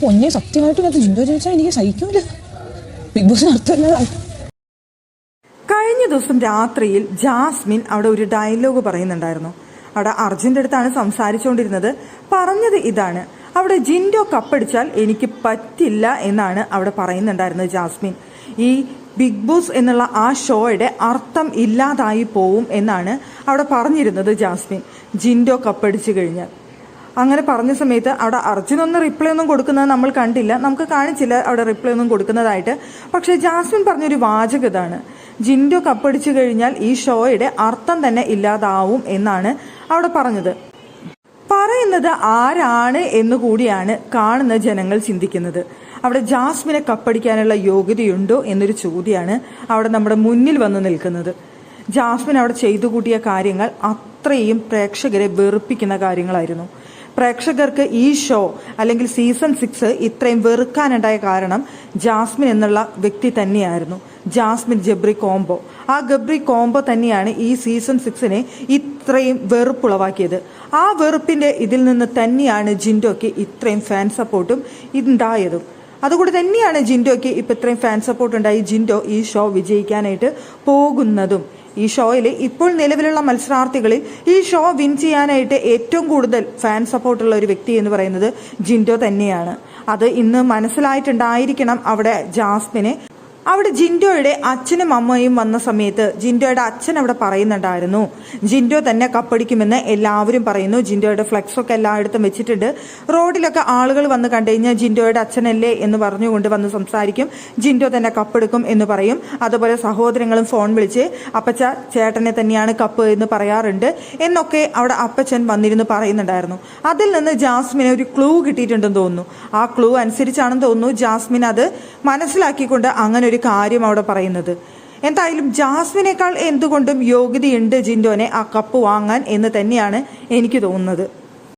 പൊന്നെ സത്യമായിട്ടും അത് ജിൻഡോ ചോദിച്ചാൽ എനിക്ക് സഹിക്കൂല. Big boss അർത്ഥമില്ലാതായി. കഴിഞ്ഞ ദിവസം രാത്രിയിൽ ജാസ്മിൻ അവിടെ ഒരു ഡയലോഗ് പറയുന്നുണ്ടായിരുന്നു. അവിടെ അർജുൻ്റെ അടുത്താണ് സംസാരിച്ചുകൊണ്ടിരുന്നത്. പറഞ്ഞത് ഇതാണ്: അവിടെ ജിൻഡോ കപ്പടിച്ചാൽ എനിക്ക് പറ്റില്ല എന്നാണ് അവിടെ പറയുന്നുണ്ടായിരുന്നത് ജാസ്മിൻ. ഈ ബിഗ് ബോസ് എന്നുള്ള ആ ഷോയുടെ അർത്ഥം ഇല്ലാതായി പോവും എന്നാണ് അവിടെ പറഞ്ഞിരുന്നത് ജാസ്മിൻ, ജിൻഡോ കപ്പടിച്ചു കഴിഞ്ഞാൽ. അങ്ങനെ പറഞ്ഞ സമയത്ത് അവിടെ അർജുനൊന്നും റിപ്ലൈ ഒന്നും കൊടുക്കുന്നത് നമ്മൾ കണ്ടില്ല, നമുക്ക് കാണിച്ചില്ല അവിടെ റിപ്ലൈ ഒന്നും കൊടുക്കുന്നതായിട്ട്. പക്ഷേ ജാസ്മിൻ പറഞ്ഞൊരു വാചകതാണ്: ജിൻഡോ കപ്പടിച്ചു കഴിഞ്ഞാൽ ഈ ഷോയുടെ അർത്ഥം തന്നെ ഇല്ലാതാവും എന്നാണ് അവിടെ പറഞ്ഞത്. പറയുന്നത് ആരാണ് എന്നുകൂടിയാണ് കാണുന്ന ജനങ്ങൾ ചിന്തിക്കുന്നത്. അവിടെ ജാസ്മിനെ കപ്പടിക്കാനുള്ള യോഗ്യതയുണ്ടോ എന്നൊരു ചോദ്യമാണ് അവിടെ നമ്മുടെ മുന്നിൽ വന്ന് നിൽക്കുന്നത്. ജാസ്മിൻ അവിടെ ചെയ്തു കൂട്ടിയ കാര്യങ്ങൾ അത്രയും പ്രേക്ഷകരെ വെറുപ്പിക്കുന്ന കാര്യങ്ങളായിരുന്നു. പ്രേക്ഷകർക്ക് ഈ ഷോ അല്ലെങ്കിൽ സീസൺ 6 ഇത്രയും വെറുക്കാനുണ്ടായ കാരണം ജാസ്മിൻ എന്നുള്ള വ്യക്തി തന്നെയായിരുന്നു. ജാസ്മിൻ ഗബ്രി കോംബോ, ആ ഗബ്രി കോംബോ തന്നെയാണ് ഈ സീസൺ 6 ഇത്രയും വെറുപ്പുളവാക്കിയത്. ആ വെറുപ്പിന്റെ ഇതിൽ നിന്ന് തന്നെയാണ് ജിൻഡോയ്ക്ക് ഇത്രയും ഫാൻ സപ്പോർട്ടും ഉണ്ടായതും. അതുകൊണ്ട് തന്നെയാണ് ജിൻഡോയ്ക്ക് ഇപ്പം ഇത്രയും ഫാൻ സപ്പോർട്ട് ഉണ്ടായി ജിൻഡോ ഈ ഷോ വിജയിക്കാനായിട്ട് പോകുന്നതും. ഈ ഷോയിൽ ഇപ്പോൾ നിലവിലുള്ള മത്സരാർത്ഥികളിൽ ഈ ഷോ വിൻ ചെയ്യാനായിട്ട് ഏറ്റവും കൂടുതൽ ഫാൻ സപ്പോർട്ടുള്ള ഒരു വ്യക്തി എന്ന് പറയുന്നത് ജിൻഡോ തന്നെയാണ്. അത് ഇന്ന് മനസ്സിലായിട്ടുണ്ടായിരിക്കണം അവിടെ ജാസ്മിനെ. അവിടെ ജിൻഡോയുടെ അച്ഛനും അമ്മയും വന്ന സമയത്ത് ജിൻഡോയുടെ അച്ഛൻ അവിടെ പറയുന്നുണ്ടായിരുന്നു ജിൻഡോ തന്നെ കപ്പടിക്കുമെന്ന് എല്ലാവരും പറയുന്നു. ജിൻഡോയുടെ ഫ്ലെക്സൊക്കെ എല്ലായിടത്തും വെച്ചിട്ടുണ്ട്. റോഡിലൊക്കെ ആളുകൾ വന്ന് കണ്ടു കഴിഞ്ഞാൽ ജിൻഡോയുടെ അച്ഛനല്ലേ എന്ന് പറഞ്ഞുകൊണ്ട് വന്ന് സംസാരിക്കും, ജിൻഡോ തന്നെ കപ്പെടുക്കും എന്ന് പറയും. അതുപോലെ സഹോദരങ്ങളും ഫോൺ വിളിച്ച് അപ്പച്ച ചേട്ടനെ തന്നെയാണ് കപ്പ് എന്ന് പറയാറുണ്ട് എന്നൊക്കെ അവിടെ അപ്പച്ചൻ വന്നിരുന്ന് പറയുന്നുണ്ടായിരുന്നു. അതിൽ നിന്ന് ജാസ്മിന് ഒരു ക്ലൂ കിട്ടിയിട്ടുണ്ടെന്ന് തോന്നുന്നു. ആ ക്ലൂ അനുസരിച്ചാണെന്ന് തോന്നുന്നു ജാസ്മിൻ അത് മനസ്സിലാക്കിക്കൊണ്ട് അങ്ങനെ ഒരു കാര്യം അവിടെ പറയുന്നത്. എന്തായാലും ജാസ്മിനേക്കാൾ എന്തുകൊണ്ടും യോഗ്യതയുണ്ട് ജിൻഡോനെ ആ കപ്പ് വാങ്ങാൻ എന്ന് തന്നെയാണ് എനിക്ക് തോന്നുന്നത്.